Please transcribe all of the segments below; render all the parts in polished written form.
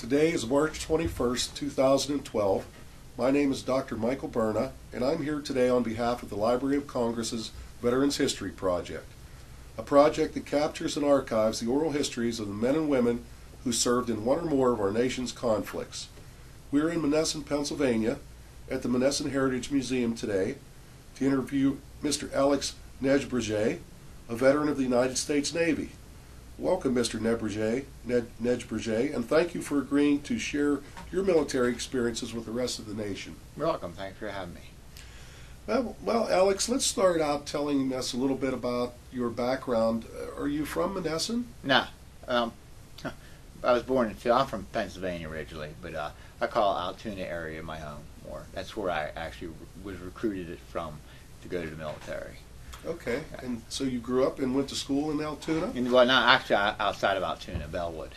Today is March 21st, 2012. My name is Dr. Michael Berna, and I'm here today on behalf of the Library of Congress's Veterans History Project, a project that captures and archives the oral histories of the men and women who served in one or more of our nation's conflicts. We're in Monessen, Pennsylvania, at the Monessen Heritage Museum today to interview Mr. Alex Neiberger, a veteran of the United States Navy. Welcome, Mr. Neiberger, and thank you for agreeing to share your military experiences with the rest of the nation. You're welcome. Thanks for having me. Well, Alex, let's start out telling us a little bit about your background. Are you from Monessen? No. I was born in Philly. I'm from Pennsylvania originally, but I call Altoona area my home more. That's where I actually was recruited from to go to the military. Okay, and so you grew up and went to school in Altoona? Well, no, actually outside of Altoona, Bellwood.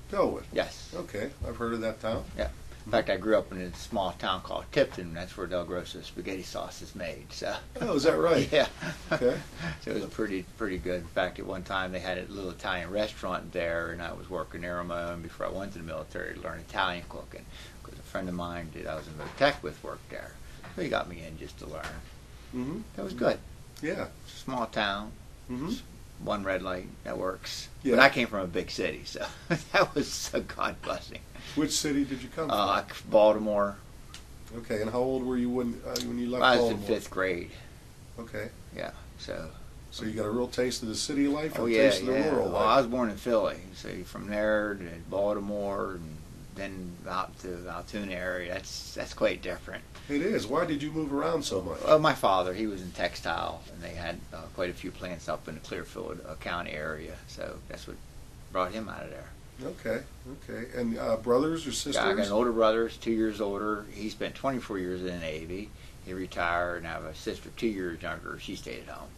Bellwood? Yes. Okay, I've heard of that town. Yeah. In fact, I grew up in a small town called Tipton. That's where Del Grosso spaghetti sauce is made. So. Oh, is that right? Yeah. Okay. So it was pretty good. In fact, at one time they had a little Italian restaurant there, and I was working there on my own before I went to the military to learn Italian cooking. Because a friend of mine that I was in the tech with worked there, so he got me in just to learn. Mm-hmm. That was good. Yeah. Small town. Mm-hmm. One red light, that works. Yeah. But I came from a big city, so that was a God blessing. Which city did you come from? Baltimore. Okay, and how old were you when you left I was Baltimore? in 5th grade. Okay. Yeah, so. So you got a real taste of the city life and Oh a yeah, taste of the yeah. rural Well, life. I was born in Philly, so from there to Baltimore, and then out to the Altoona area. That's quite different. It is. Why did you move around so much? Well, my father, he was in textile, and they had quite a few plants up in the Clearfield County area, so that's what brought him out of there. Okay, okay. And brothers or sisters? Yeah, I got an older brother, 2 years older. He spent 24 years in the Navy. He retired, and I have a sister 2 years younger. She stayed at home.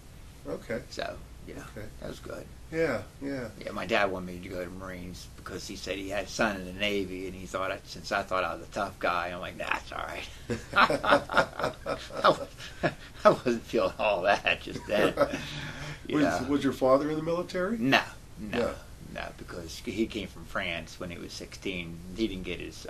Okay. So, Okay. that was good. Yeah, yeah. Yeah, my dad wanted me to go to the Marines because he said he had a son in the Navy, and he thought, since I thought I was a tough guy, I'm like, nah, it's all right. I wasn't feeling all that just then. Was your father in the military? No, Yeah. because he came from France when he was 16. He didn't get his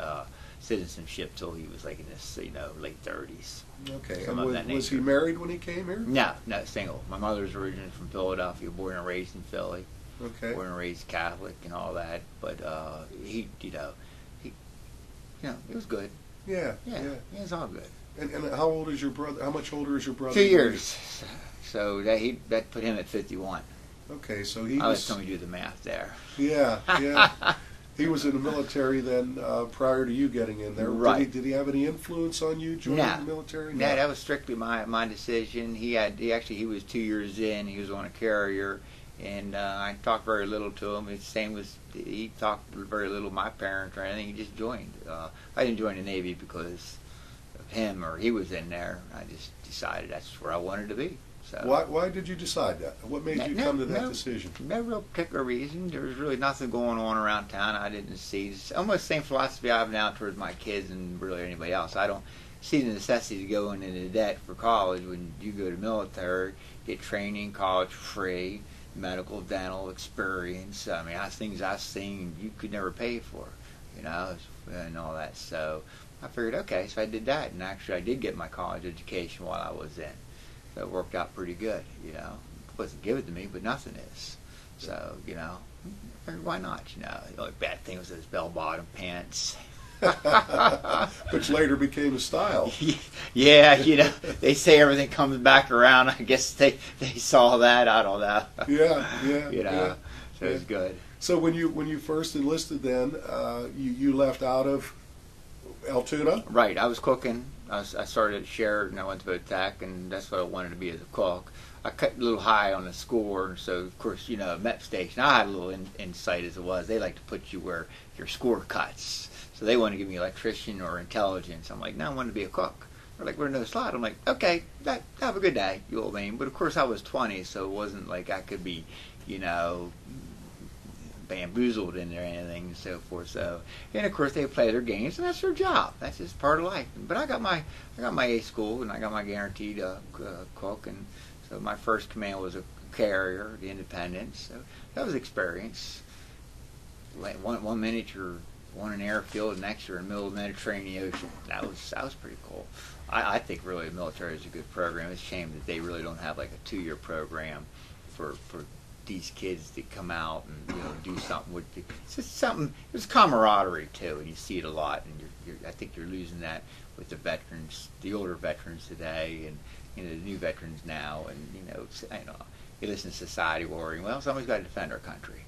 citizenship till he was like in his late 30s. Okay. Some And of that was he nature. married when he came here? No, single. My mother was originally from Philadelphia, born and raised in Philly. Okay. Born and raised Catholic and all that, but he it was good. Yeah, Yeah, yeah. it was all good. And how old is your brother? How much older is your brother? 2 years. So that put him at 51. Okay, so he I was. was going to do the math there. Yeah, yeah. He was in the military then prior to you getting in there. Right. Did he have any influence on you joining No. the military? No, that was strictly my decision. He was 2 years in. He was on a carrier, and I talked very little to him. It's same as he talked very little to my parents or anything. He just joined. I didn't join the Navy because of him or he was in there. I just decided that's where I wanted to be. So Why did you decide that? What made you come to that decision? No real particular reason. There was really nothing going on around town I didn't see. It's almost the same philosophy I have now towards my kids and really anybody else. I don't see the necessity to go into debt for college when you go to military, get training, college free, medical, dental experience. I mean, things I've seen you could never pay for, and all that. So I figured, okay, so I did that, and actually I did get my college education while I was in. So it worked out pretty good, It wasn't given to me, but nothing is. So, I figured, why not, The only bad thing was those bell-bottom pants. Which later became a style. Yeah, they say everything comes back around. I guess they saw that. I don't know. Yeah. So it was good. So when you first enlisted then, you left out of Altoona? Right. I was cooking. I started at Sheridan, and I went to Attack, and that's what I wanted to be as a cook. I cut a little high on the score, so of course, MEP station, I had a little insight as it was. They like to put you where your score cuts. So they want to give me electrician or intelligence. I'm like, no, I want to be a cook. They're like, we're in no slot. I'm like, okay, have a good day, you old man. But of course I was 20, so it wasn't like I could be, bamboozled in there or anything and so forth. So, and of course they play their games, and that's their job. That's just part of life. But I got my A school, and I got my guaranteed cook, and so my first command was a carrier, the Independence. So that was experience. Like one minute you're on an airfield, and next you're in the middle of the Mediterranean Ocean. That was pretty cool. I think really the military is a good program. It's a shame that they really don't have like a 2-year program for these kids that come out and do something with it's just something. There's camaraderie too, and you see it a lot. And I think you're losing that with the veterans, the older veterans today, and the new veterans now. And you listen to society worrying. Well, somebody's got to defend our country.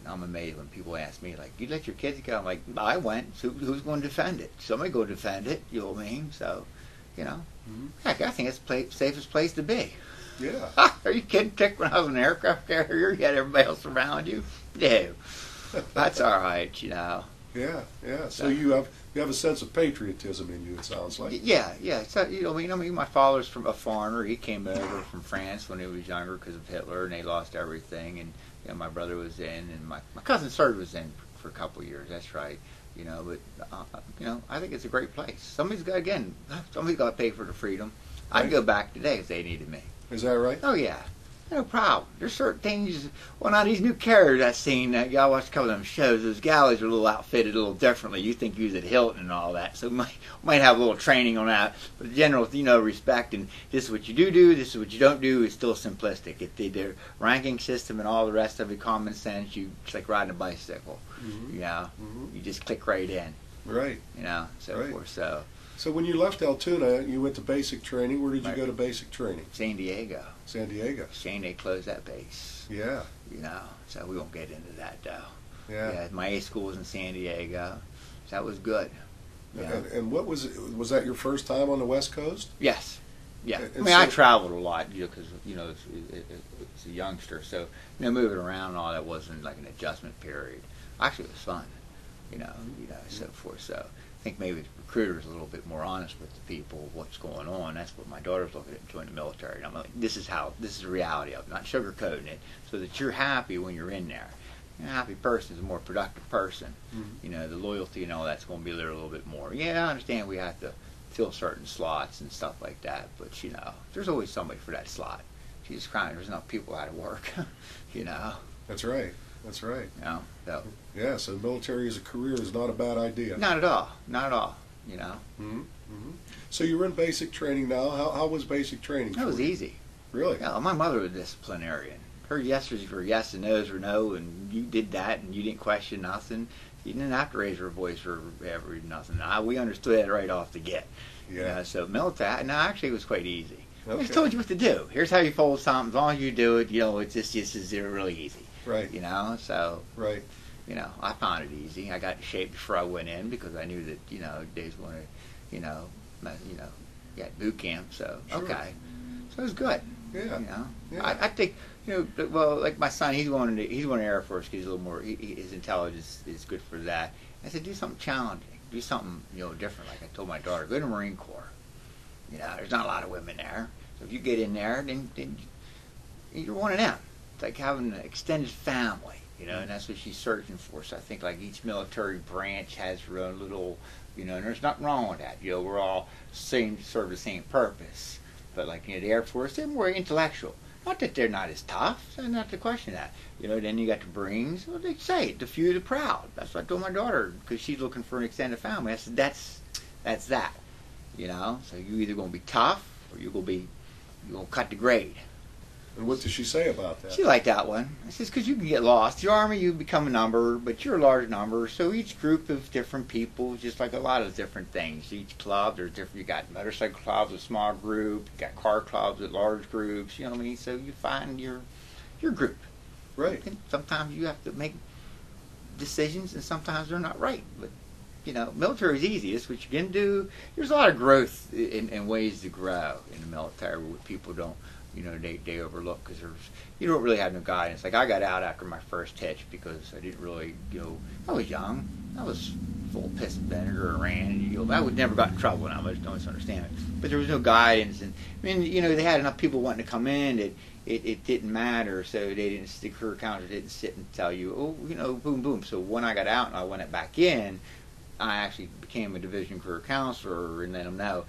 I'm amazed when people ask me, like, you let your kids go? I'm like, I went. So who's going to defend it? Somebody go defend it. You know what I mean? So, heck, I think it's the safest place to be. Yeah. Are you kidding? When I was an aircraft carrier, you had everybody else around you. No, that's all right. Yeah. So you have a sense of patriotism in you. It sounds like. Yeah. So my father's from a foreigner. He came over from France when he was younger because of Hitler, and they lost everything. And my brother was in, and my cousin Serge was in for a couple of years. That's right. But I think it's a great place. Somebody's got to pay for the freedom. I'd go back today if they needed me. Is that right? Oh yeah. No problem. There's certain things. Well, now these new carriers I've seen, y'all watch a couple of them shows. Those galleys are a little outfitted a little differently. You think you was at Hilton and all that, so might have a little training on that. But in general, respect and this is what you do, this is what you don't do is still simplistic. Their ranking system and all the rest of it, common sense. It's like riding a bicycle. Mm-hmm. You just click right in. Right. So right. forth. So when you left Altoona, you went to basic training. Where did you go to basic training? San Diego. San Diego. Shane, they closed that base. Yeah. So we won't get into that though. Yeah. My A school was in San Diego. So that was good. And what was it? Was that your first time on the West Coast? Yes. Yeah. And I traveled a lot, because it's a youngster. So moving around and all that wasn't like an adjustment period. Actually, it was fun. So forth. So I think maybe the recruiter's a little bit more honest with the people, what's going on. That's what my daughter's looking at, joining the military. And I'm like, this is the reality of it, not sugarcoating it, so that you're happy when you're in there. A happy person is a more productive person. Mm-hmm. The loyalty and all that's going to be there a little bit more. Yeah, I understand we have to fill certain slots and stuff like that, but there's always somebody for that slot. Jesus Christ, there's enough people out of work. That's right. So. Yeah, so the military as a career is not a bad idea. Not at all. Mm-hmm. Mm-hmm. So you're in basic training now. How was basic training? That was easy. Really? Yeah, my mother was a disciplinarian. Her yeses were yes and no's were no, and you did that, and you didn't question nothing. You didn't have to raise her voice or ever nothing. We understood it right off the get. Yeah. So military, actually it was quite easy. Okay. I just told you what to do. Here's how you fold something. As long as you do it, it's just really easy. Right. So. Right. I found it easy. I got in shape before I went in because I knew that, days when boot camp. So, sure. Okay. So it was good. Yeah. Yeah. I think, well, like my son, he's going to Air Force because he's a little more, his intelligence is good for that. I said, do something challenging. Do something, different. Like I told my daughter, go to the Marine Corps. There's not a lot of women there. So if you get in there, then you're one of them. It's like having an extended family. And that's what she's searching for. So I think like each military branch has their own little, and there's nothing wrong with that. We're all serve the same purpose. But like the Air Force, they're more intellectual. Not that they're not as tough. That's not to question that. Then you got the Marines. Well, they say the few, the proud. That's what I told my daughter because she's looking for an extended family. I said that's that. So you either gonna be tough or you're gonna cut the grade. And what did she say about that? She liked that one. I says, because you can get lost. The Army, you become a number, but you're a large number. So each group of different people, just like a lot of different things. Each club, there's different. You got motorcycle clubs with small group. You got car clubs with large groups. You know what I mean? So you find your group. Right. And sometimes you have to make decisions, and sometimes they're not right. But military is easy. That's what you can do. There's a lot of growth in ways to grow in the military where people don't. They overlook because you don't really have no guidance. Like I got out after my first hitch because I didn't really I was young. I was full of piss and vinegar and ran. And, I would never got in trouble now. I just don't understand it. But there was no guidance, and they had enough people wanting to come in that it didn't matter. So they didn't stick career counselors didn't sit and tell you, boom, boom. So when I got out and I went back in, I actually became a division career counselor and let them know,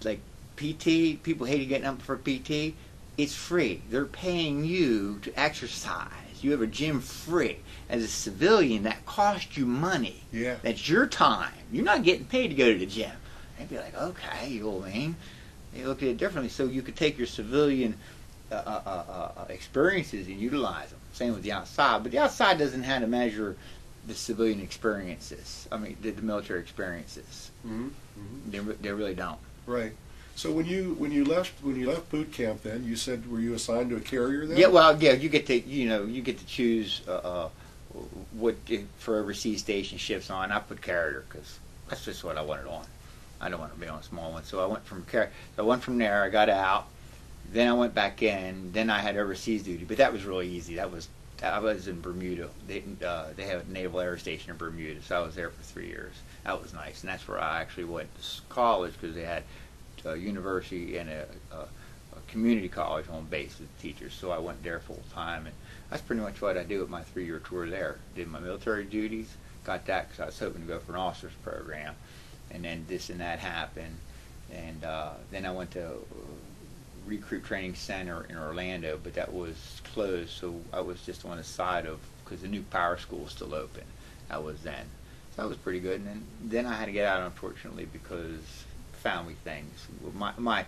like PT. People hated getting up for PT. It's free. They're paying you to exercise. is. You have a gym free. As a civilian, that costs you money. Yeah. That's your time. You're not getting paid to go to the gym. They'd be like, okay, you know what I mean? They look at it differently. So you could take your civilian experiences and utilize them. Same with the outside. But the outside doesn't have to measure the civilian experiences. I mean, the military experiences. Mm-hmm. Mm-hmm. They really don't. Right. So when you left boot camp, then you said, were you assigned to a carrier then? Yeah. Well, yeah. You get to choose what for overseas station shifts on. I put carrier because that's just what I wanted on. I don't want to be on a small one. So I went from carrier. So I went from there. I got out. Then I went back in. Then I had overseas duty, but that was really easy. I was in Bermuda. They have a naval air station in Bermuda, so I was there for 3 years. That was nice, and that's where I actually went to college because they had a university and a community college on base with teachers. So I went there full time, and that's pretty much what I did with my 3-year tour there. Did my military duties, got that because I was hoping to go for an officer's program, and then this and that happened, and then I went to Recruit Training Center in Orlando, but that was closed, so I was just on the side of, because the new power school was still open. That was then. So that was pretty good, and then I had to get out, unfortunately, because family things. My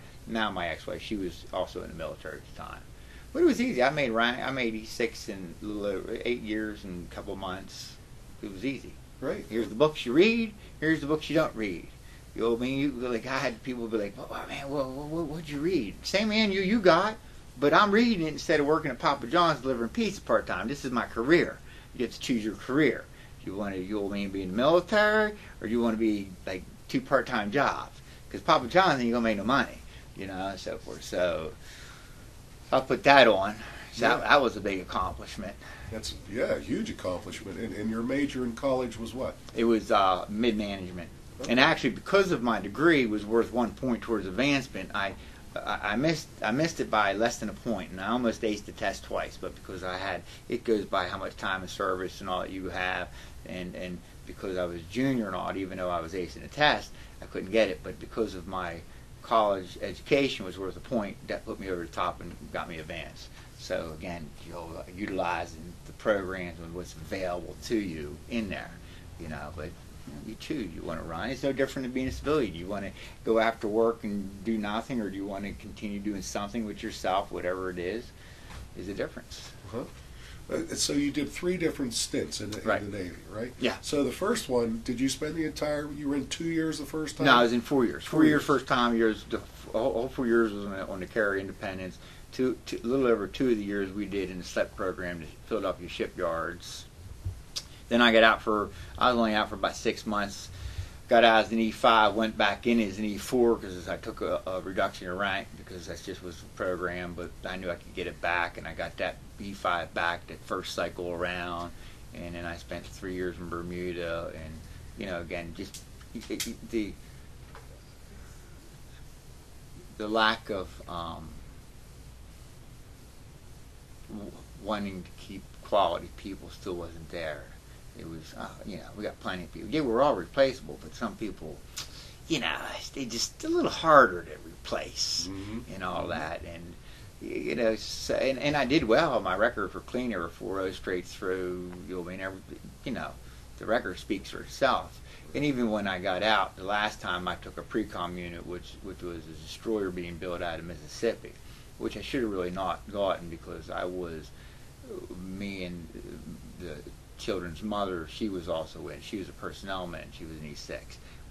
ex-wife, she was also in the military at the time. But it was easy. I made 86 in a little over 8 years and a couple of months. It was easy. Right. Here's the books you read. Here's the books you don't read. You know what I mean? I had people be like, "Oh man, what'd you read?" Same man you got, but I'm reading it instead of working at Papa John's delivering pizza part time. This is my career. You have to choose your career. Do you want to, be in the military, or do you want to be like 2 part-time jobs? Because Papa John's ain't gonna make no money, and so forth. So I put that on. So that was a big accomplishment. That's a huge accomplishment. And your major in college was what? It was mid-management. And actually, because of my degree was worth 1 point towards advancement, I missed it by less than a point, and I almost aced the test twice. But because it goes by how much time of service and all that you have, and because I was junior and all, even though I was acing the test, I couldn't get it. But because of my college education was worth a point, that put me over the top and got me advanced. So again, utilizing the programs and what's available to you in there, but. You choose. You want to run. It's no different than being a civilian. You want to go after work and do nothing, or do you want to continue doing something with yourself, whatever it is a difference. So you did 3 different stints in the Navy, right? Yeah. So the first one, did you spend you were in 2 years the first time? No, I was in 4 years. 4 years first time. The whole 4 years was on the Carrier Independence. A little over 2 of the years we did in the SLEP program to Philadelphia shipyards. Then I was only out for about 6 months. Got out as an E5, went back in as an E4 because I took a reduction in rank because that just was the program, but I knew I could get it back, and I got that E5 back that first cycle around, and then I spent 3 years in Bermuda, and again, just the lack of wanting to keep quality people still wasn't there. It was, we got plenty of people. Yeah, we're all replaceable, but some people, they just a little harder to replace and all that. And, so, and I did well. My record for clean were 4.0 straight through. The record speaks for itself. And even when I got out, the last time I took a pre-com unit, which was a destroyer being built out of Mississippi, which I should have really not gotten because me and the children's mother, she was also in. She was a personnel man. She was an E6.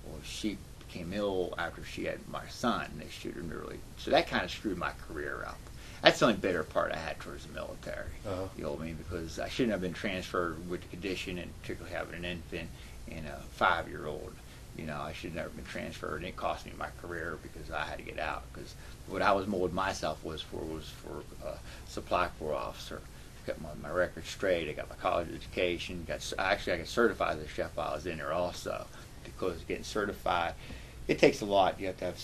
Well, she became ill after she had my son, and they shooted her early. So that kind of screwed my career up. That's the only bitter part I had towards the military. You know what I mean? Because I shouldn't have been transferred with the condition, and particularly having an infant and a 5-year-old. I should have never been transferred, and it cost me my career because I had to get out. Because what I was molding myself was for supply corps officer. Got my record straight. I got my college education. I got certified as a chef while I was in there also, because getting certified, it takes a lot. You have to have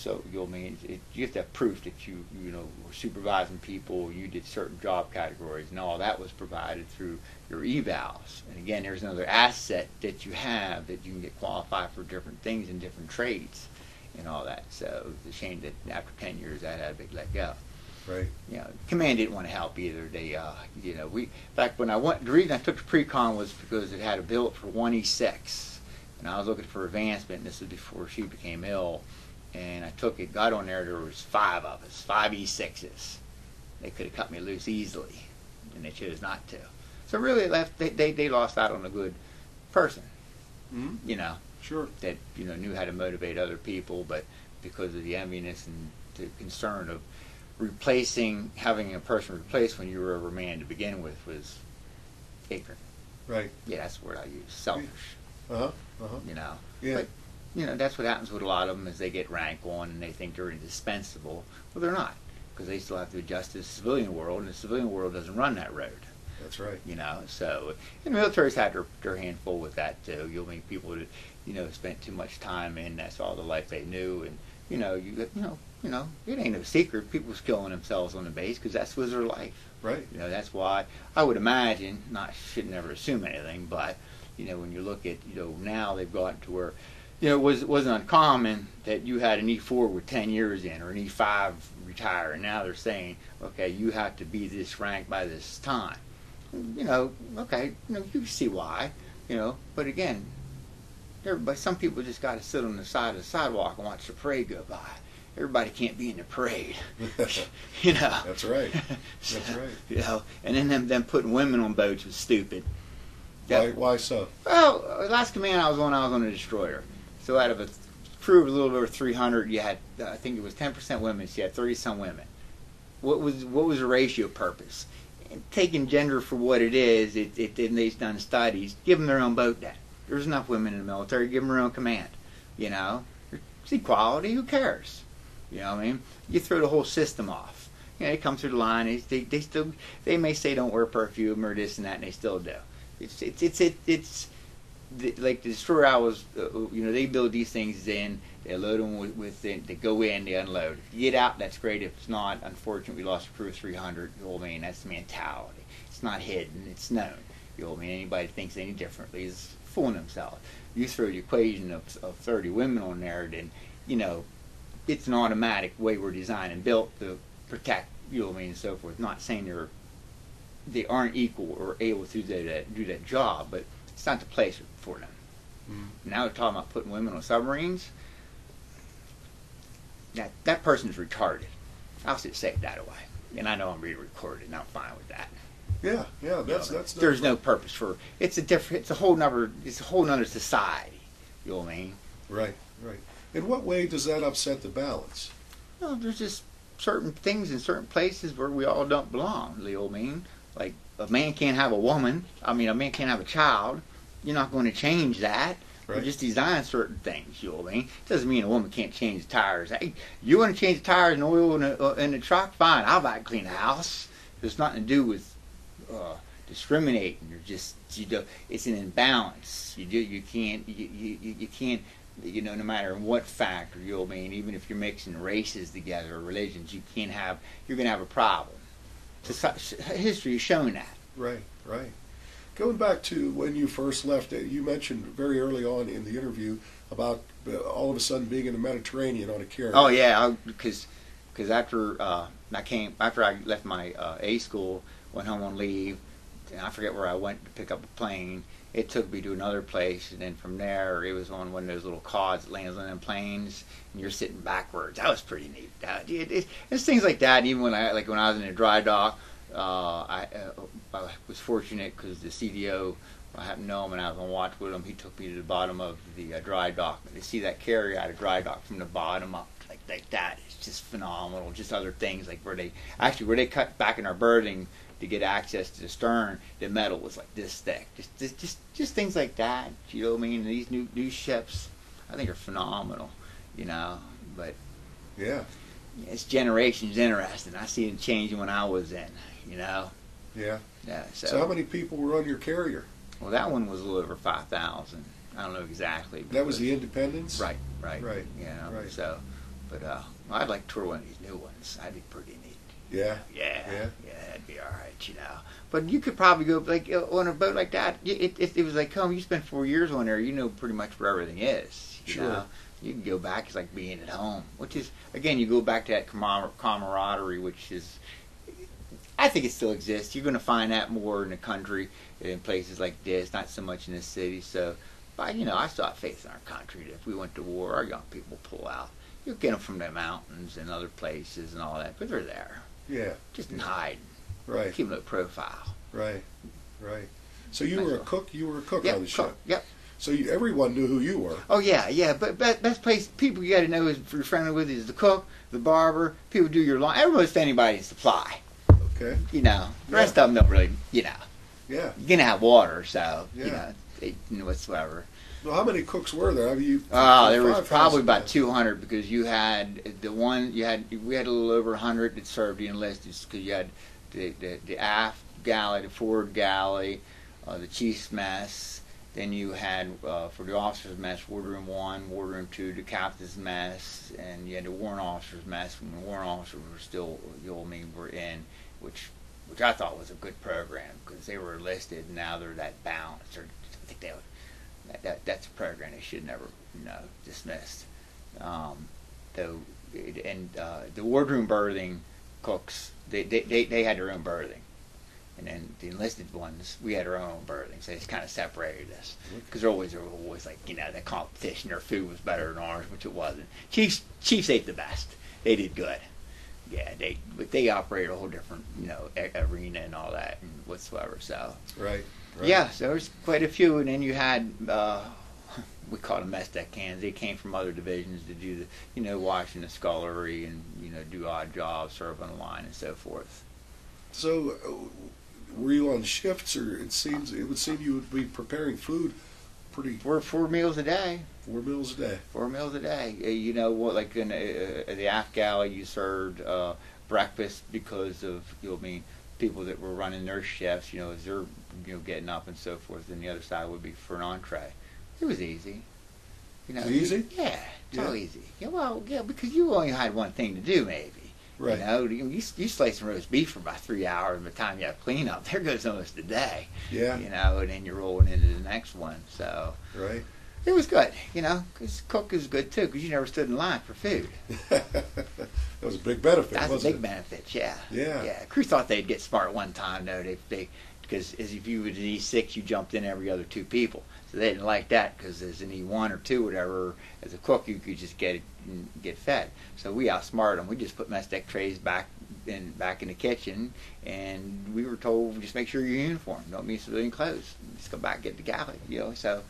you have to have proof that you were supervising people. You did certain job categories, and all that was provided through your evals. And again, there's another asset that you have that you can get qualified for different things in different. different trades and all that. So it's a shame that after 10 years I had a big let go. Right. You know, command didn't want to help either. They, you know, in fact, when I went, the reason I took the pre-con was because it had a build for 1E6, and I was looking for advancement. And this was before she became ill, and I took it, got on there. There was 5 of us, 5 E6s. They could have cut me loose easily, and they chose not to. So really, it left. They lost out on a good person. Mm-hmm. You know, Sure. that knew how to motivate other people, but because of the enviness and the concern of having a person replaced when you were a man to begin with was ignorant. Right. Yeah, that's the word I use. Selfish. Uh-huh. Uh-huh. You know. Yeah. But that's what happens with a lot of them is they get rank on and they think they're indispensable. Well, they're not, because they still have to adjust to the civilian world, and the civilian world doesn't run that road. That's right. So and the military's had their handful with that too. You'll meet people that spent too much time in. That's all the life they knew, and it ain't no secret. People was killing themselves on the base because that was their life. Right. That's why I would imagine. Should never assume anything, but when you look at now they've gotten to where it wasn't uncommon that you had an E4 with 10 years in or an E5 retire, and now they're saying, okay, you have to be this rank by this time. Okay, you see why, but again, some people just got to sit on the side of the sidewalk and watch the parade go by. Everybody can't be in the parade, That's right. That's right. And then them putting women on boats was stupid. Why so? Well, last command I was on a destroyer. So out of a crew of a little over 300, you had, I think it was 10% women, so you had 30-some women. What was the ratio purpose? Taking gender for what it is, they've done studies. Give them their own boat then. There's enough women in the military. Give them their own command. It's equality. Who cares? You know what I mean? You throw the whole system off. They come through the line. They may say don't wear perfume or this and that, and they still do. It's like the destroyer I was. They build these things in. They load them they go in, they unload. If you get out, that's great. If it's not, unfortunately, we lost a crew of 300. You know what I mean? That's the mentality. It's not hidden. It's known. You know what I mean? Anybody that thinks any differently is fooling themselves. You throw the equation of 30 women on there, then, it's an automatic way we're designed and built to protect, you know what I mean, and so forth. Not saying they aren't equal or able to do that job, but it's not the place for them. Mm-hmm. Now we're talking about putting women on submarines. That person's retarded. I'll just say it that way. And I know I'm being recorded, and I'm fine with that. Yeah, that's. There's no purpose for it's a whole nother society. You know what I mean? Right. In what way does that upset the balance? Well, there's just certain things in certain places where we all don't belong. You know what I mean? Like a man can't have a woman. A man can't have a child. You're not going to change that. Right. You just design certain things. You know what I mean? Doesn't mean a woman can't change the tires. Hey, you want to change the tires and oil in the truck? Fine, I'll buy clean the house. There's nothing to do with discriminating. You're just it's an imbalance. You can't no matter what factor, you know what I mean, even if you're mixing races together or religions, you're gonna have a problem. History has shown that. Right. Going back to when you first left, you mentioned very early on in the interview about all of a sudden being in the Mediterranean on a carrier. Oh yeah, because after I left my A school, went home on leave, and I forget where I went to pick up a plane. It took me to another place, and then from there, it was on one of those little quads that lands on them planes, and you're sitting backwards. That was pretty neat. It's things like that. Even when I was in a dry dock, I was fortunate because the CDO, I happened to know him, and I was on watch with him. He took me to the bottom of the dry dock. To see that carrier out of dry dock from the bottom up like that, it's just phenomenal. Just other things like where they cut back in our berthing to get access to the stern, the metal was like this thick. Just things like that. You know what I mean? And these new ships, I think, are phenomenal. But yeah, it's generations interesting. I see it changing when I was in. Yeah. So how many people were on your carrier? Well, that one was a little over 5,000. I don't know exactly. That was the Independence? Right. Right. Right. So, but I'd like to tour one of these new ones. That'd be pretty neat. Yeah. That'd be all right, But you could probably go on a boat like that. It was like, you spent 4 years on there. You know pretty much where everything is. Sure. You can go back, it's like being at home, which is, again, you go back to that camaraderie, which is, I think it still exists. You're going to find that more in the country, in places like this, not so much in the city. So, but, I still have faith in our country that if we went to war, our young people pull out. You'll get them from the mountains and other places and all that, but they're there. Yeah. Just hide. Right. Keep them low profile. Right. Right. So you were a cook. You were a cook on the ship. Yep. So everyone knew who you were. Oh yeah. But best place people you got to know is if you're friendly with is the cook, the barber. People do your lawn. Everybody's standing by to supply. Okay. The rest of them don't really. Yeah. You're gonna have water, so yeah. Whatsoever. Well, how many cooks were there? I mean, there was probably about 200 because you had we had a little over 100 that served the enlisted because you had the aft galley, the forward galley, the chief's mess. Then you had for the officers' mess, wardroom 1, wardroom 2, the captain's mess, and you had the warrant officers' mess when the warrant officers were still were in, which I thought was a good program because they were enlisted and now they're that balanced. I think that's a program they should never dismissed. The wardroom berthing cooks they had their own berthing, and then the enlisted ones we had our own berthing. So it's kind of separated us because there was always like that competition. Their food was better than ours, which it wasn't. Chiefs ate the best. They did good. Yeah, they operated a whole different arena and all that and whatsoever. So right. Yeah, so there's quite a few, and then you had we called them mess deck hands. They came from other divisions to do the washing the scullery and do odd jobs, serve on the line and so forth. So, were you on shifts, or it would seem you would be preparing food pretty? Four meals a day. 4 meals a day. 4 meals a day. Like in the aft galley, you served breakfast because of people that were running their shifts. As they're getting up and so forth. And the other side would be for an entree. It was easy. Easy? Yeah, it's all easy. Because you only had one thing to do, maybe. Right. You slice some roast beef for about 3 hours. By the time you have cleanup, there goes almost a day. Yeah. And then you're rolling into the next one. So. Right. It was good, because cook is good too, because you never stood in line for food. That was a big benefit. That's wasn't a big benefit, yeah. Yeah. Crew thought they'd get smart one time, though. Because as if you were an E6, you jumped in every other 2 people. So they didn't like that, because as an E1 or 2, whatever, as a cook, you could just get fed. So we outsmarted them. We just put mess deck trays back in the kitchen, and we were told, just make sure you're uniform. Don't be civilian clothes. Just go back and get the galley, So,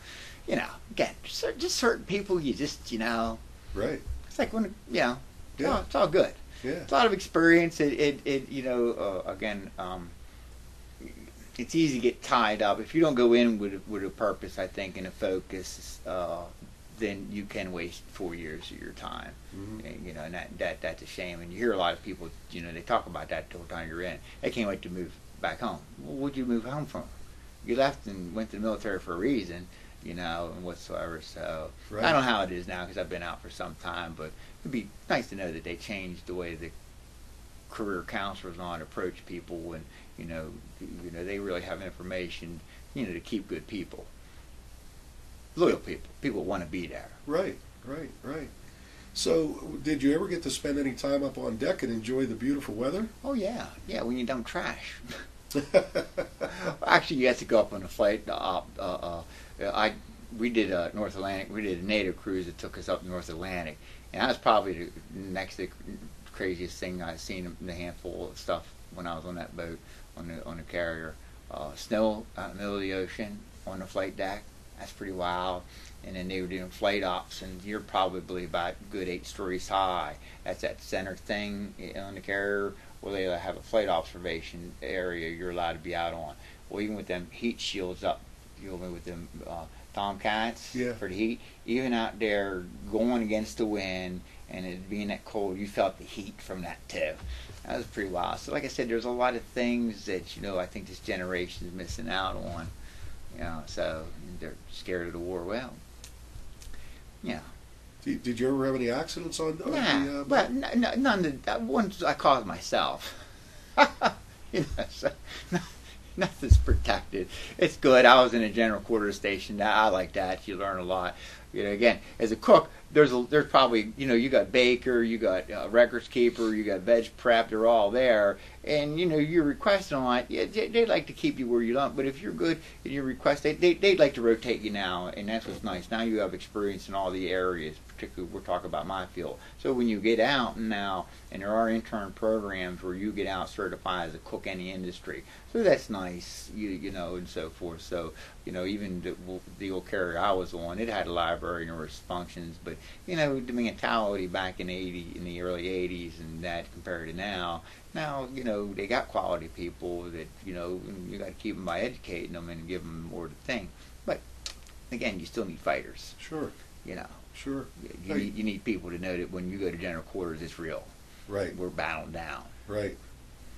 again, just certain people, you just, Right. It's like when, it's all good. Yeah. It's a lot of experience. Again, it's easy to get tied up. If you don't go in with a purpose, I think, and a focus, then you can waste 4 years of your time. Mm-hmm. And that's a shame. And you hear a lot of people, they talk about that the whole time you're in. They can't wait to move back home. Well, what'd you move home from? You left and went to the military for a reason. And whatsoever. So right. I don't know how it is now because I've been out for some time, but it'd be nice to know that they changed the way the career counselors on approach people when they really have information to keep good people, loyal people want to be there. Right. So did you ever get to spend any time up on deck and enjoy the beautiful weather? Oh yeah, when you dump trash. Actually, you have to go up on a flight. We did North Atlantic. We did a native cruise that took us up North Atlantic, and that was probably the craziest thing I've seen in a handful of stuff when I was on that boat on the carrier. Snow out in the middle of the ocean on the flight deck. That's pretty wild. And then they were doing flight ops, and you're probably about a good 8 stories high. That's that center thing on the carrier where they have a flight observation area you're allowed to be out on. Well, even with them heat shields up, with them Tomcats for the heat, even out there going against the wind and it being that cold, you felt the heat from that too. That was pretty wild. So like I said, there's a lot of things that I think this generation is missing out on. So they're scared of the war. Well, Did you ever have any accidents on? Well, none. Ones I caused myself. So, Nothing's protected. It's good. I was in a general quarters station. I like that. You learn a lot. Again, as a cook, there's probably, you got baker, you got records keeper, you got veg prep. They're all there, and you're requesting a lot. Yeah, they'd like to keep you where you don't. But if you're good in your request, they'd like to rotate you now, and that's what's nice. Now you have experience in all the areas. Particularly, we're talking about my field. So when you get out now, and there are intern programs where you get out certified as a cook in the industry, so that's nice, and so forth. So even the old carrier I was on, it had a library and there was functions, but the mentality back in the early '80s and that compared to now, they got quality people that you got to keep them by educating them and give them more to think. But again, you still need fighters. Sure. Sure. You need people to know that when you go to general quarters, it's real. Right. We're battling down. Right.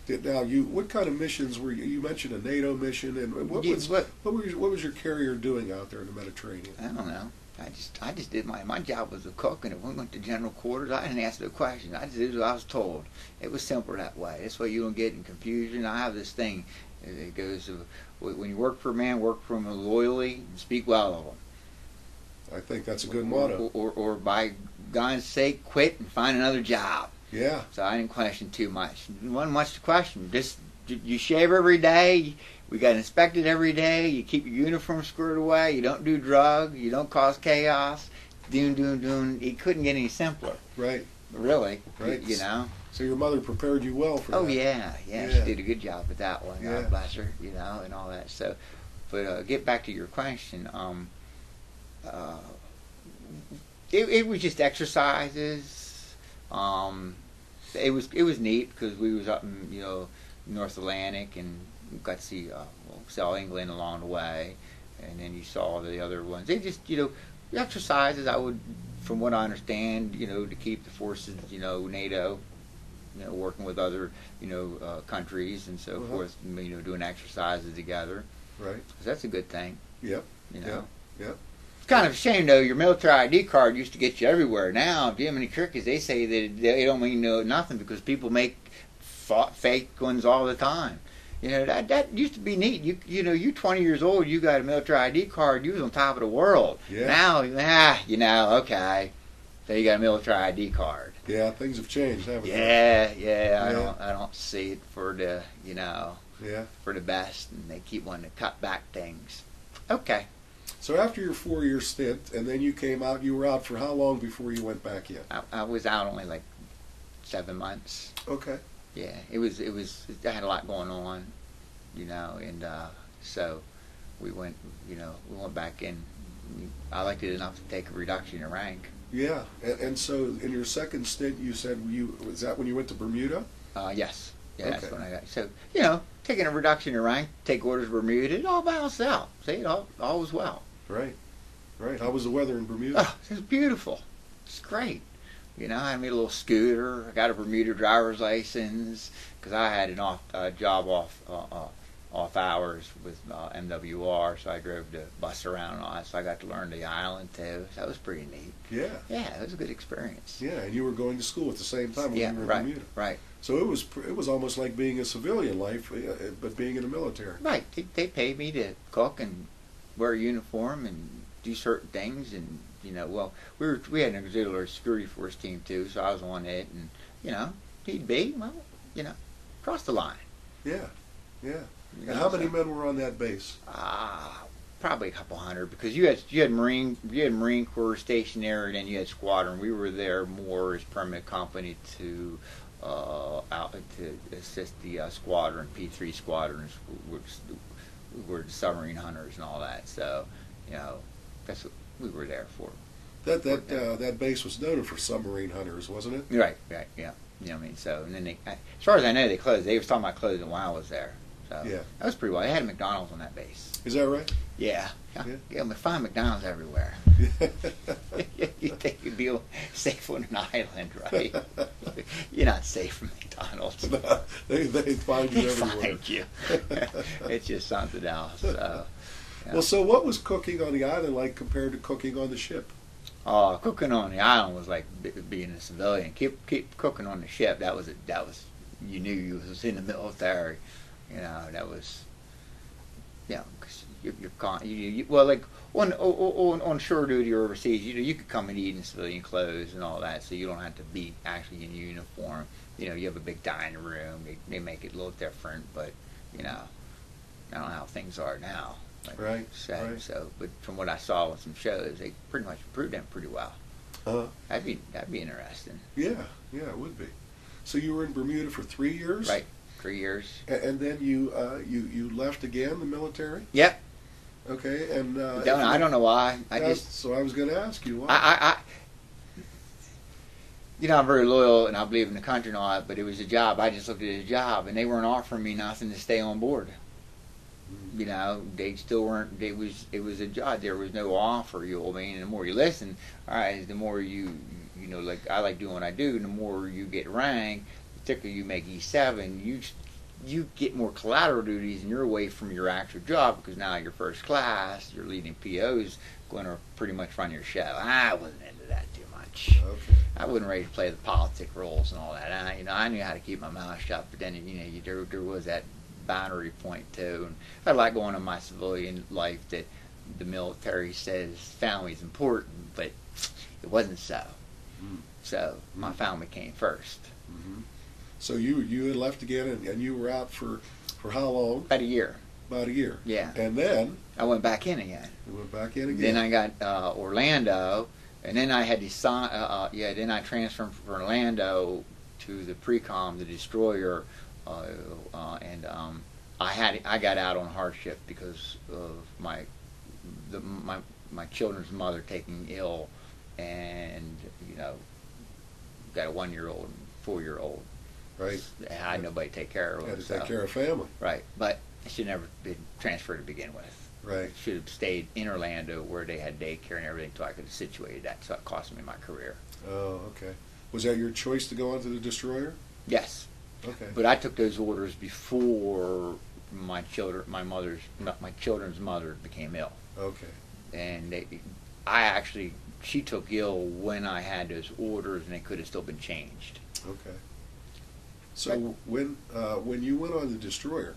Now, what kind of missions were you? You mentioned a NATO mission, and what was your carrier doing out there in the Mediterranean? I don't know. I just did my job was a cook, and if we went to general quarters, I didn't ask no questions. I just did what I was told. It was simple that way. That's why you don't get in confusion. I have this thing. It goes, when you work for a man, work for him loyally, and speak well of him. I think that's a good motto. Or by God's sake, quit and find another job. Yeah. So I didn't question too much. There wasn't much to question. Just you shave every day. We got inspected every day. You keep your uniform squared away. You don't do drugs. You don't cause chaos. Doon. It couldn't get any simpler. Right. Really. Right. So your mother prepared you well for that. Oh yeah. She did a good job with that one. Yeah. God bless her. And all that. So, but get back to your question. It was just exercises. It was neat because we was up in North Atlantic and got to see saw England along the way, and then you saw the other ones. They just the exercises. I would, from what I understand, to keep the forces, NATO, working with other countries and so forth, doing exercises together. Right. So that's a good thing. Yep. Yep. Kind of a shame though. Your military ID card used to get you everywhere. Now, Jiminy Crickets, they say that they don't mean nothing because people make fake ones all the time. That used to be neat. You 20 years old, you got a military ID card. You was on top of the world. Yeah. Now, okay. So you got a military ID card. Yeah, things have changed, haven't they? Yeah. I don't see it for the for the best, and they keep wanting to cut back things. Okay. So after your 4-year stint, and then you came out, you were out for how long before you went back in? I was out only like 7 months. Okay. Yeah, it was. I had a lot going on, and so we went. We went back in. I liked it enough to take a reduction in rank. Yeah, and so in your second stint, you said was that when you went to Bermuda? Yes. Yeah, okay. That's when I got. So taking a reduction in rank, take orders to Bermuda, it all balanced out. See, it all was well. Right. How was the weather in Bermuda? Oh, it was beautiful. It's great. I made a little scooter. I got a Bermuda driver's license because I had an job off hours with MWR, so I drove the bus around and all that. So I got to learn the island too. So that was pretty neat. Yeah. Yeah, it was a good experience. Yeah, and you were going to school at the same time when you were in Bermuda. Right. So it was almost like being a civilian life, but being in the military. Right. They paid me to cook and wear a uniform and do certain things, and we had an auxiliary security force team too, so I was on it, and he'd be cross the line. Yeah. And how many men were on that base? Probably a couple hundred, because you had Marine Corps stationed there, and then you had squadron. We were there more as permanent company to assist the squadron, P3 squadrons, which were submarine hunters and all that. So, that's what we were there for. That base was noted for submarine hunters, wasn't it? Right, yeah. So, and then as far as I know, they closed. They was talking about closing while I was there. So yeah, that was pretty well. They had a McDonald's on that base. Is that right? Yeah. We find McDonald's everywhere. You think you'd be safe on an island, right? You're not safe from McDonald's. No, they find you everywhere. They find you. It's just something else. So, Well, so what was cooking on the island like compared to cooking on the ship? Cooking on the island was like being a civilian. Keep cooking on the ship. That was you knew you was in the military. That was Yeah, because well, like on shore duty or overseas, you could come and eat in civilian clothes and all that, so you don't have to be actually in uniform. You have a big dining room. They make it a little different, but I don't know how things are now. Like Right. Right. So, but from what I saw on some shows, they pretty much improved them pretty well. That'd be interesting. Yeah, it would be. So you were in Bermuda for 3 years, Right? 3 years. And then you left again the military. Yep. Okay, and I don't know why. So I was going to ask you why. I'm very loyal and I believe in the country and all that, but it was a job. I just looked at it as a job, and they weren't offering me nothing to stay on board. They still weren't. It was a job. There was no offer. And the more you listen, all right, the more like I like doing what I do. And the more you get ranked, particularly you make E7, you get more collateral duties, and you're away from your actual job because now you're first class. You're leading POs, going to pretty much run your show. I wasn't into that too much. Okay. I wasn't ready to play the politic roles and all that. I knew how to keep my mouth shut, but then there was that boundary point too. And I like going on my civilian life that the military says family is important, but it wasn't so. So my family came first. So you had left again, and you were out for how long? About a year. About a year. Yeah. And then I went back in again. you went back in again. Then I got Orlando, and then I had to then I transferred from Orlando to the pre-com, the destroyer, and I got out on hardship because of my children's mother taking ill, and got a 1-year-old and 4-year-old. Right. I had nobody to take care of. Had to take care of family. Right, but I should never been transferred to begin with. Right. Should have stayed in Orlando where they had daycare and everything until I could have situated that. So it cost me my career. Oh, okay. Was that your choice to go onto the destroyer? Yes. Okay. But I took those orders before my children's mother became ill. Okay. And she took ill when I had those orders, and they could have still been changed. Okay. So when you went on the destroyer,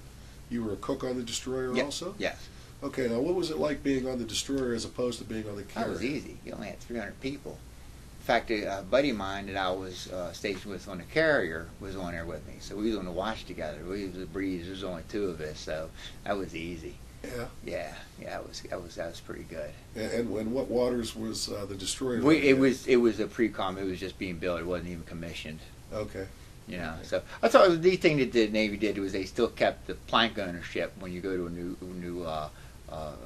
you were a cook on the destroyer also? Yes. Okay. Now, what was it like being on the destroyer as opposed to being on the carrier? That was easy. You only had 300 people. In fact, a buddy of mine that I was stationed with on the carrier was on there with me. So we was on the watch together. We was a breeze. There was only 2 of us, so that was easy. Yeah. Yeah. That was pretty good. And what waters was the destroyer? It was a pre-com. It was just being built. It wasn't even commissioned. Okay. So I thought the thing that the Navy did was they still kept the plank ownership when you go to a new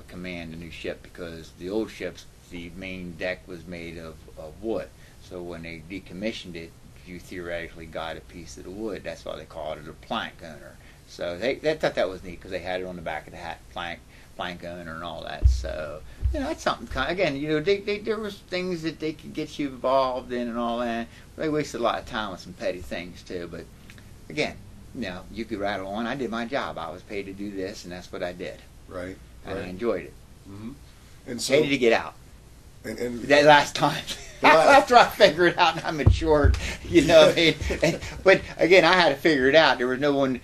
command, a new ship, because the old ships, the main deck was made of wood. So when they decommissioned it, you theoretically got a piece of the wood. That's why they called it a plank owner. So they thought that was neat because they had it on the back of the hat, plank owner and all that. So that's something. Again, there was things that they could get you involved in and all that. They wasted a lot of time on some petty things too. But again, you could rattle on. I did my job. I was paid to do this, and that's what I did. Right. And I enjoyed it. Mm-hmm. And so hated to get out. And that last time, after I figured it out and I matured, but again, I had to figure it out. There was no one.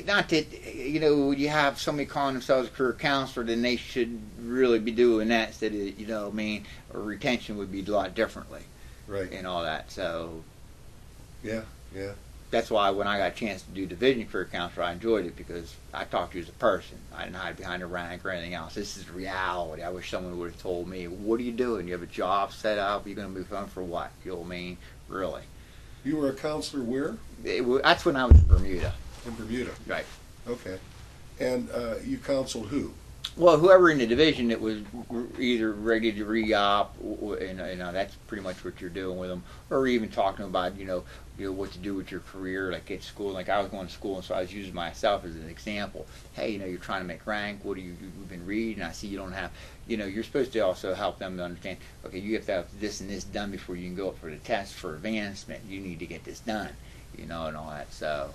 Not that you have somebody calling themselves a career counselor, then they should really be doing that instead of or retention would be a lot differently, right, and all that. So yeah. That's why when I got a chance to do division career counselor, I enjoyed it because I talked to you as a person. I didn't hide behind a rank or anything else. This is reality. I wish someone would have told me, "What are you doing? You have a job set up. You're going to move on for what?" You know what I mean? Really. You were a counselor where? That's when I was in Bermuda. In Bermuda. Right. Okay. And you counseled who? Well, whoever in the division that was either ready to re-op, that's pretty much what you're doing with them, or even talking about, what to do with your career, like at school. Like I was going to school, and so I was using myself as an example. Hey, you're trying to make rank. What you've been reading? I see you don't have, you're supposed to also help them to understand, okay, you have to have this and this done before you can go up for the test for advancement. You need to get this done, and all that. So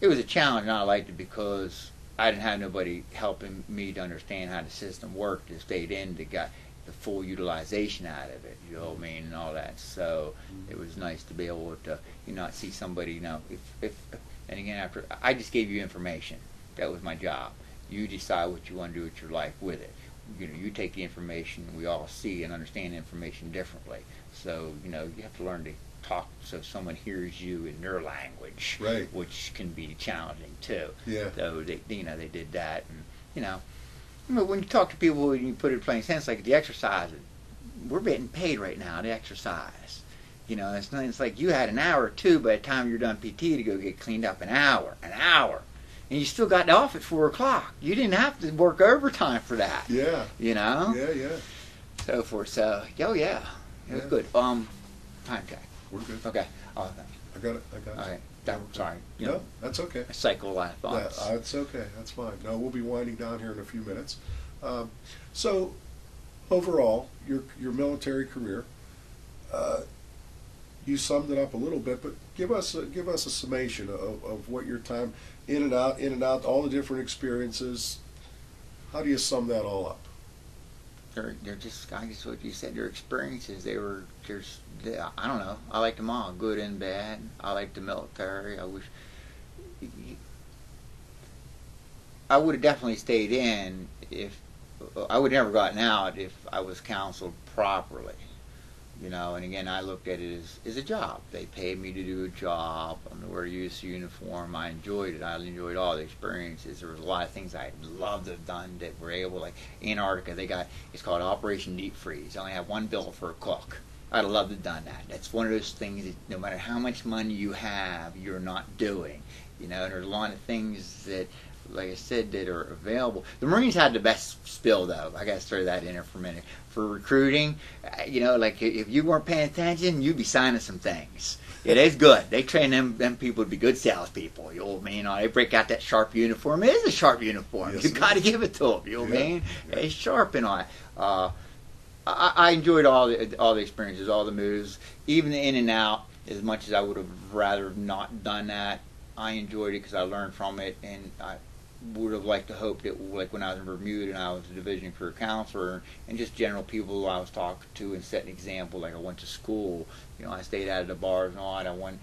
it was a challenge, and I liked it because I didn't have nobody helping me to understand how the system worked, to stay in, to get the full utilization out of it, you know what I mean, and all that. So it was nice to be able to, not see somebody, if and again, after I just gave you information. That was my job. You decide what you want to do with your life with it. You take the information. We all see and understand information differently. So you have to learn to talk so someone hears you in their language, right, which can be challenging too. Yeah. So they did that, and when you talk to people and you put it in plain sense, like the exercise, we're getting paid right now to exercise. It's like you had an hour or two by the time you're done PT to go get cleaned up. An hour, and you still got off at 4 o'clock. You didn't have to work overtime for that. Yeah. Yeah. So forth. So, yeah, it was good. Time check. We're good. Okay. Oh, thanks. I got it. Okay. Sorry. No, that's okay. I cycle a lot of thoughts. That's okay. That's fine. No, we'll be winding down here in a few minutes. So, overall, your military career, you summed it up a little bit, but give us a summation of what your time in and out, all the different experiences. How do you sum that all up? They're just, I guess what you said, their experiences, I don't know, I liked them all, good and bad. I liked the military. I would have definitely stayed in if, I would never gotten out if I was counseled properly. And again, I looked at it as a job. They paid me to do a job. I'm going to wear a U.S. uniform. I enjoyed it. I enjoyed all the experiences. There was a lot of things I'd love to have done that were able, like Antarctica, it's called Operation Deep Freeze. They only have one bill for a cook. I'd have loved to have done that. That's one of those things that no matter how much money you have, you're not doing. And there's a lot of things that, like I said, that are available. The Marines had the best spill, though. I got to throw that in there for a minute. For recruiting, like if you weren't paying attention, you'd be signing some things. It is good. They train them people to be good salespeople. You know what I mean? They break out that sharp uniform. It is a sharp uniform. Yes, You got to give it to them. You know what I mean? Yeah. It's sharp and all. I enjoyed all the experiences, all the moves, even the in and out. As much as I would have rather not done that, I enjoyed it because I learned from it, and I would have liked to hope that, like when I was in Bermuda and I was a division career counselor, and just general people who I was talking to and set an example. Like I went to school, I stayed out of the bars and all that. I went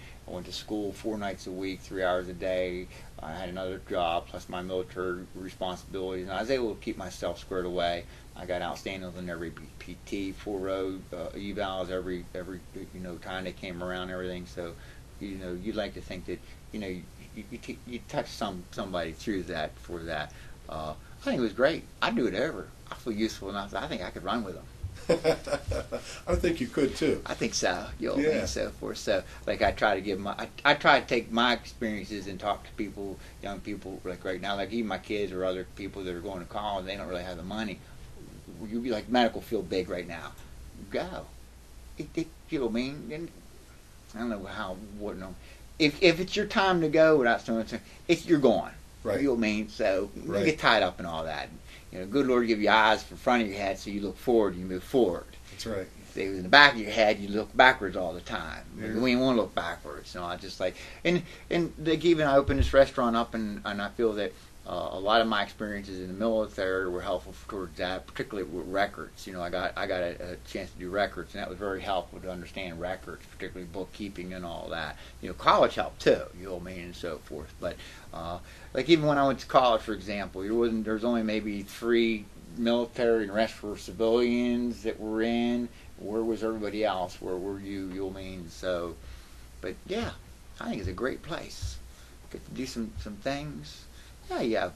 to school 4 nights a week, 3 hours a day. I had another job plus my military responsibilities, and I was able to keep myself squared away. I got outstandings in every PT, 4 road evals every time they came around and everything. So, you'd like to think that you touch somebody through that for that. I think it was great. I'd do it ever. I feel useful enough that I think I could run with them. I think you could too. I think so. And so forth. So, like I try to take my experiences and talk to people, young people, like right now, like even my kids or other people that are going to college. They don't really have the money. You'd be like medical field big right now. Go. You know what I mean? And I don't know if it's your time to go without someone saying, you're going. Right. You know what I mean? So right. You get tied up in all that. Good Lord give you eyes in front of your head so you look forward, you move forward. That's right. If they was in the back of your head, you look backwards all the time. Yeah. We ain't want to look backwards. I just like, and like even I opened this restaurant up, and I feel that a lot of my experiences in the military were helpful towards that, particularly with records. I got a chance to do records, and that was very helpful to understand records, particularly bookkeeping and all that. College helped too. You know what I mean, and so forth. But like even when I went to college, for example, there's only maybe 3 military, and the rest were civilians that were in. Where was everybody else? Where were you? You know what I mean? So, but yeah, I think it's a great place. Get to do some things. Yeah.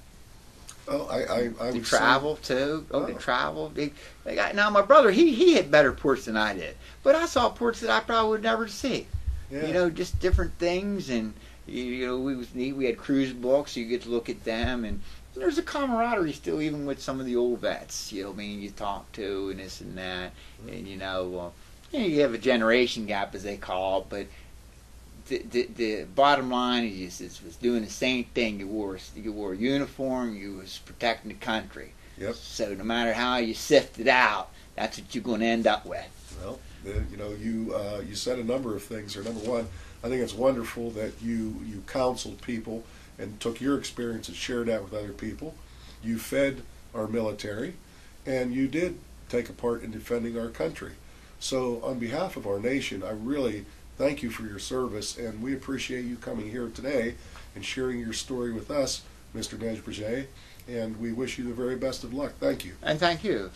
Oh, I they would travel say, too. They travel. They got, now my brother, he hit better ports than I did, but I saw ports that I probably would never see. Yeah. Just different things, and it was neat. We had cruise books, so you get to look at them, and there's a camaraderie still, even with some of the old vets. You know what I mean? You talk to and this and that, and you have a generation gap as they call it, but. The bottom line is it was doing the same thing. You wore a uniform. You was protecting the country. Yep. So no matter how you sift it out, that's what you're going to end up with. Well, you said a number of things. Number one, I think it's wonderful that you counseled people and took your experience and shared that with other people. You fed our military, and you did take a part in defending our country. So on behalf of our nation, I really thank you for your service, and we appreciate you coming here today and sharing your story with us Mr. Neiberger, and we wish you the very best of luck. Thank you. And thank you.